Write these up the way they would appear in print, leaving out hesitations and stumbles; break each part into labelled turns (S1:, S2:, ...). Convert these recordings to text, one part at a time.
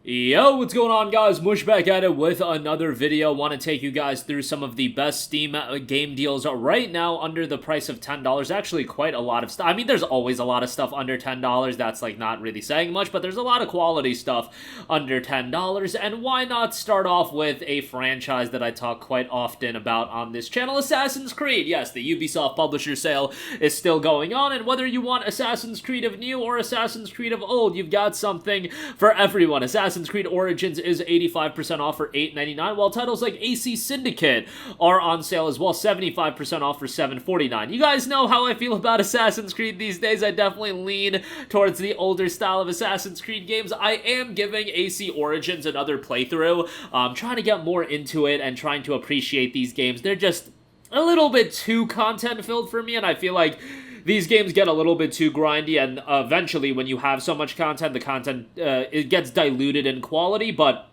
S1: Yo, what's going on, guys? Mush back at it with another video. Want to take you guys through some of the best Steam game deals right now under the price of $10. Actually, quite a lot of stuff. I mean, there's always a lot of stuff under $10. That's like not really saying much, but there's a lot of quality stuff under $10. And why not start off with a franchise that I talk quite often about on this channel, Assassin's Creed. Yes, the Ubisoft publisher sale is still going on, and whether you want Assassin's Creed of new or Assassin's Creed of old, you've got something for everyone. Assassin's Creed Origins is 85% off for $8.99, while titles like AC Syndicate are on sale as well, 75% off for $7.49. You guys know how I feel about Assassin's Creed these days. I definitely lean towards the older style of Assassin's Creed games. I am giving AC Origins another playthrough. Trying to get more into it and trying to appreciate these games. They're just a little bit too content-filled for me, and I feel like these games get a little bit too grindy, and eventually, when you have so much content, the content it gets diluted in quality, but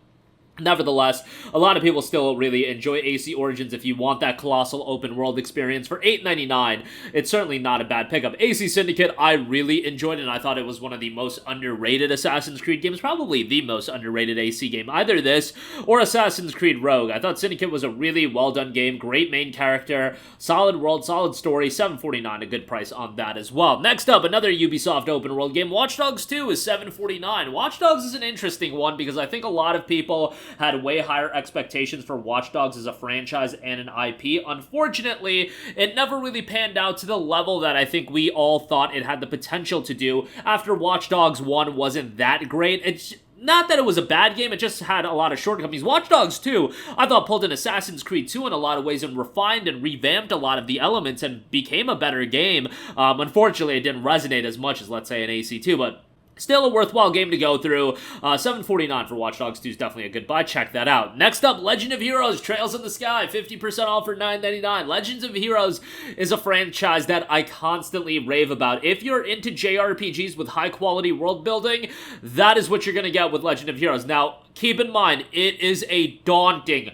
S1: nevertheless, a lot of people still really enjoy AC Origins. If you want that colossal open world experience for $8.99, it's certainly not a bad pickup. AC Syndicate, I really enjoyed it, and I thought it was one of the most underrated Assassin's Creed games, probably the most underrated AC game. Either this or Assassin's Creed Rogue. I thought Syndicate was a really well-done game, great main character, solid world, solid story, $7.49, a good price on that as well. Next up, another Ubisoft open world game, Watch Dogs 2 is $7.49. Watch Dogs is an interesting one because I think a lot of people had way higher expectations for Watch Dogs as a franchise and an IP. Unfortunately, it never really panned out to the level that I think we all thought it had the potential to do after Watch Dogs 1 wasn't that great. It's not that it was a bad game, it just had a lot of shortcomings. Watch Dogs 2, I thought, pulled in Assassin's Creed 2 in a lot of ways and refined and revamped a lot of the elements and became a better game. Unfortunately, it didn't resonate as much as, let's say, an AC2, but still a worthwhile game to go through. $7.49 for Watch Dogs 2 is definitely a good buy. Check that out. Next up, Legend of Heroes, Trails in the Sky, 50% off for $9.99. Legends of Heroes is a franchise that I constantly rave about. If you're into JRPGs with high-quality world building, that is what you're going to get with Legend of Heroes. Now, keep in mind, it is a daunting,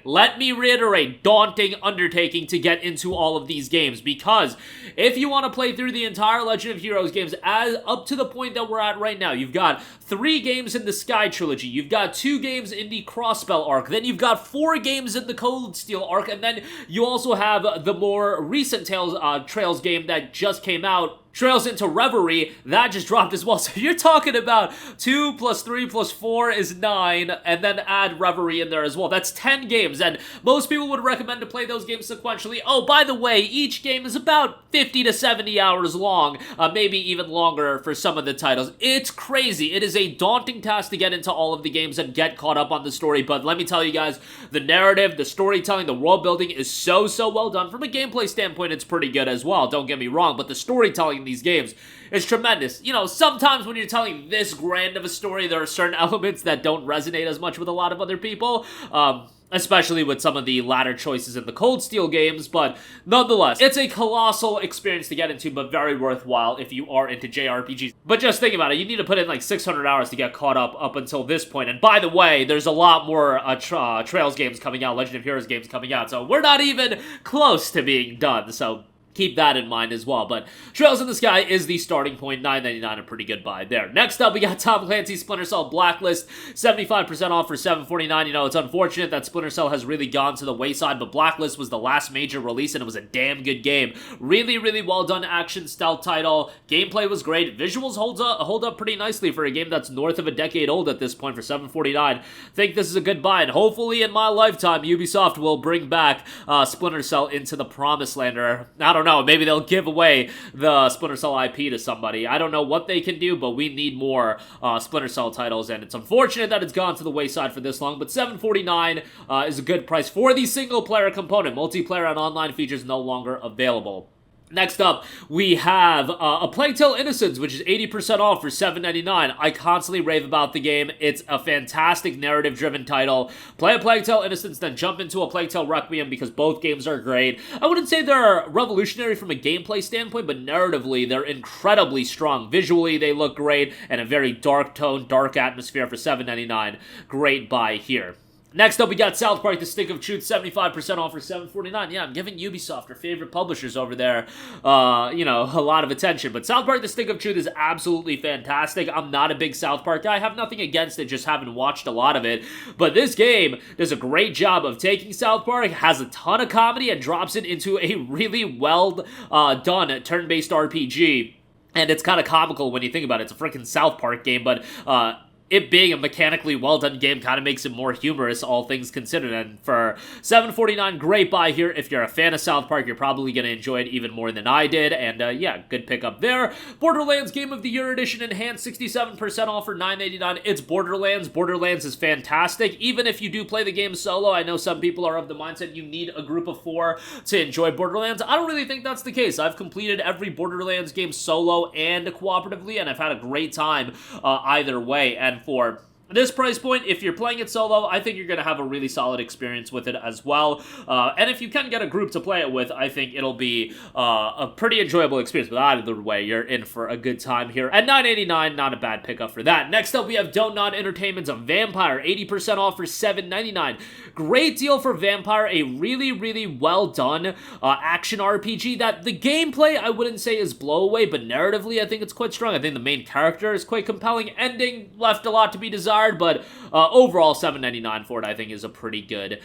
S1: let me reiterate, daunting undertaking to get into all of these games, because if you want to play through the entire Legend of Heroes games as up to the point that we're at right now, you've got 3 games in the Sky Trilogy, you've got 2 games in the Crossbell arc, then you've got 4 games in the Cold Steel arc, and then you also have the more recent Trails game that just came out, Trails into Reverie, that just dropped as well. So you're talking about 2 plus 3 plus 4 is 9, and then add Reverie in there as well. That's 10 games, and most people would recommend to play those games sequentially. Oh, by the way, each game is about 50 to 70 hours long, maybe even longer for some of the titles. It's crazy. It is a daunting task to get into all of the games and get caught up on the story, but let me tell you guys, the narrative, the storytelling, the world building is so well done. From a gameplay standpoint, it's pretty good as well, don't get me wrong, but the storytelling in these games is tremendous. You know, sometimes when you're telling this grand of a story, there are certain elements that don't resonate as much with a lot of other people, especially with some of the latter choices in the Cold Steel games, but nonetheless, it's a colossal experience to get into, but very worthwhile if you are into JRPGs. But just think about it, you need to put in like 600 hours to get caught up until this point, and by the way, there's a lot more Trails games coming out, Legend of Heroes games coming out, so we're not even close to being done, so keep that in mind as well. But Trails in the Sky is the starting point. $9.99, a pretty good buy there. Next up, we got Tom Clancy's Splinter Cell Blacklist, 75% off for $7.49. You know, it's unfortunate that Splinter Cell has really gone to the wayside, but Blacklist was the last major release, and it was a damn good game. Really well done action stealth title. Gameplay was great. Visuals hold up pretty nicely for a game that's north of a decade old at this point for $7.49. Think this is a good buy, and hopefully in my lifetime, Ubisoft will bring back Splinter Cell into the promised land, or I don't know, maybe they'll give away the Splinter Cell IP to somebody. I don't know what they can do, but we need more Splinter Cell titles, and it's unfortunate that it's gone to the wayside for this long, but $7.49 is a good price for the single-player component. Multiplayer and online features no longer available. Next up, we have A Plague Tale Innocence, which is 80% off for $7.99. I constantly rave about the game. It's a fantastic narrative-driven title. Play A Plague Tale Innocence, then jump into A Plague Tale Requiem, because both games are great. I wouldn't say they're revolutionary from a gameplay standpoint, but narratively, they're incredibly strong. Visually, they look great, and a very dark tone, dark atmosphere for $7.99. Great buy here. Next up, we got South Park: The Stick of Truth, 75% off for $7.49. Yeah, I'm giving Ubisoft, our favorite publishers over there, you know, a lot of attention. But South Park: The Stick of Truth is absolutely fantastic. I'm not a big South Park guy. I have nothing against it, just haven't watched a lot of it. But this game does a great job of taking South Park, has a ton of comedy, and drops it into a really well done turn-based RPG. And it's kind of comical when you think about it. It's a freaking South Park game, but it being a mechanically well-done game kind of makes it more humorous, all things considered. And for $7.49, great buy here. If you're a fan of South Park, you're probably going to enjoy it even more than I did. And yeah, good pickup there. Borderlands Game of the Year Edition Enhanced, 67% off for $9.99. It's Borderlands. Borderlands is fantastic. Even if you do play the game solo, I know some people are of the mindset you need a group of 4 to enjoy Borderlands. I don't really think that's the case. I've completed every Borderlands game solo and cooperatively, and I've had a great time either way. And for this price point, if you're playing it solo, I think you're going to have a really solid experience with it as well. And if you can get a group to play it with, I think it'll be a pretty enjoyable experience. But either way, you're in for a good time here. At $9.89, not a bad pickup for that. Next up, we have Don't Nod Entertainment's Vampyr, 80% off for $7.99. Great deal for Vampyr, a really, really well done action RPG that the gameplay, I wouldn't say is blow away, but narratively, I think it's quite strong. I think the main character is quite compelling. Ending left a lot to be desired, but overall, $7.99 for it, I think, is a pretty good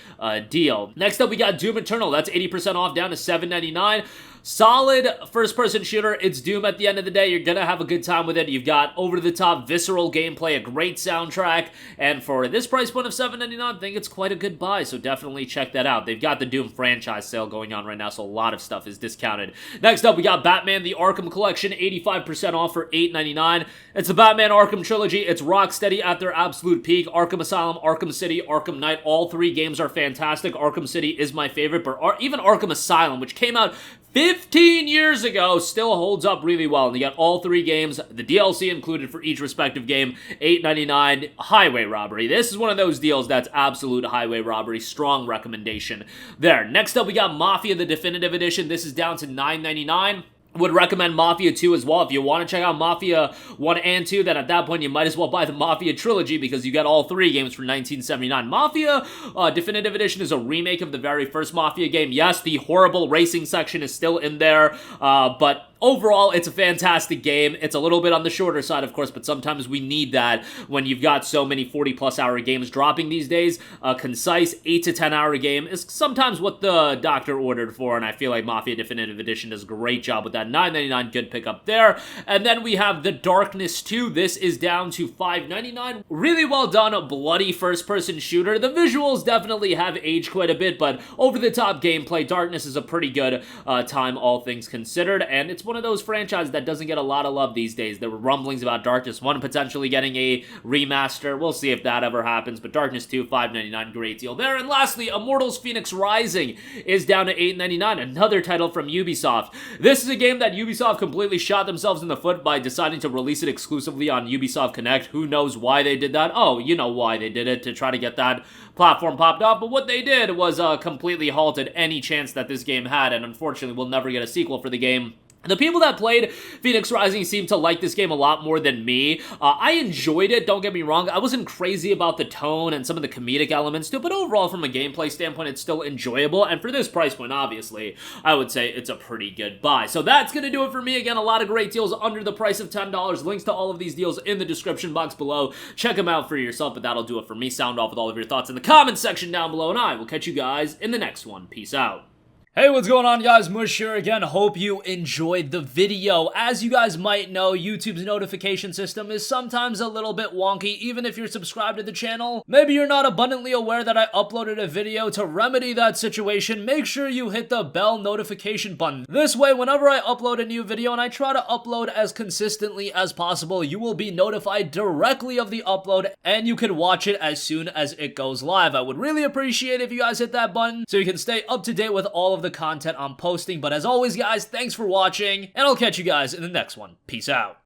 S1: deal. Next up, we got Doom Eternal. That's 80% off, down to $7.99. Solid first-person shooter. It's Doom at the end of the day. You're gonna have a good time with it. You've got over-the-top, visceral gameplay, a great soundtrack, and for this price point of $7.99, I think it's quite a good buy, so definitely check that out. They've got the Doom franchise sale going on right now, so a lot of stuff is discounted. Next up, we got Batman: The Arkham Collection, 85% off for $8.99. It's the Batman Arkham trilogy. It's rocksteady at their absolute peak. Arkham Asylum, Arkham City, Arkham Knight, all 3 games are fantastic. Arkham City is my favorite, but even Arkham Asylum, which came out 15 years ago, still holds up really well. And you got all 3 games, the DLC included for each respective game, $8.99. Highway robbery. This is one of those deals that's absolute highway robbery. Strong recommendation there. Next up, we got Mafia, the Definitive Edition. This is down to $9.99. Would recommend Mafia 2 as well. If you want to check out Mafia 1 and 2, then at that point you might as well buy the Mafia trilogy because you got all 3 games from 1979. Mafia Definitive Edition is a remake of the very first Mafia game. Yes, the horrible racing section is still in there, but overall, it's a fantastic game. It's a little bit on the shorter side, of course, but sometimes we need that when you've got so many 40-plus hour games dropping these days. A concise 8 to 10 hour game is sometimes what the doctor ordered for, and I feel like Mafia Definitive Edition does a great job with that. $9.99, good pickup there. And then we have The Darkness 2. This is down to $5.99. Really well done, bloody first-person shooter. The visuals definitely have aged quite a bit, but over-the-top gameplay. Darkness is a pretty good time, all things considered, and it's one of those franchises that doesn't get a lot of love these days. There were rumblings about Darkness 1 potentially getting a remaster. We'll see if that ever happens, but Darkness 2, $5.99, great deal there. And lastly, Immortals Fenyx Rising is down to $8.99, another title from Ubisoft. This is a game that Ubisoft completely shot themselves in the foot by deciding to release it exclusively on Ubisoft Connect. Who knows why they did that? Oh, you know why they did it, to try to get that platform popped off, but what they did was completely halted any chance that this game had, and unfortunately we'll never get a sequel for the game. The people that played Fenyx Rising seem to like this game a lot more than me. I enjoyed it, don't get me wrong. I wasn't crazy about the tone and some of the comedic elements too, but overall from a gameplay standpoint, it's still enjoyable. And for this price point, obviously, I would say it's a pretty good buy. So that's going to do it for me. Again, a lot of great deals under the price of $10. Links to all of these deals in the description box below. Check them out for yourself, but that'll do it for me. Sound off with all of your thoughts in the comments section down below, and I will catch you guys in the next one. Peace out. Hey, what's going on, guys? Mush here again. Hope you enjoyed the video. As you guys might know, YouTube's notification system is sometimes a little bit wonky, even if you're subscribed to the channel. Maybe you're not abundantly aware that I uploaded a video. To remedy that situation, make sure you hit the bell notification button. This way, whenever I upload a new video, and I try to upload as consistently as possible, you will be notified directly of the upload, and you can watch it as soon as it goes live. I would really appreciate if you guys hit that button so you can stay up to date with all of the content I'm posting. But as always, guys, thanks for watching, and I'll catch you guys in the next one. Peace out.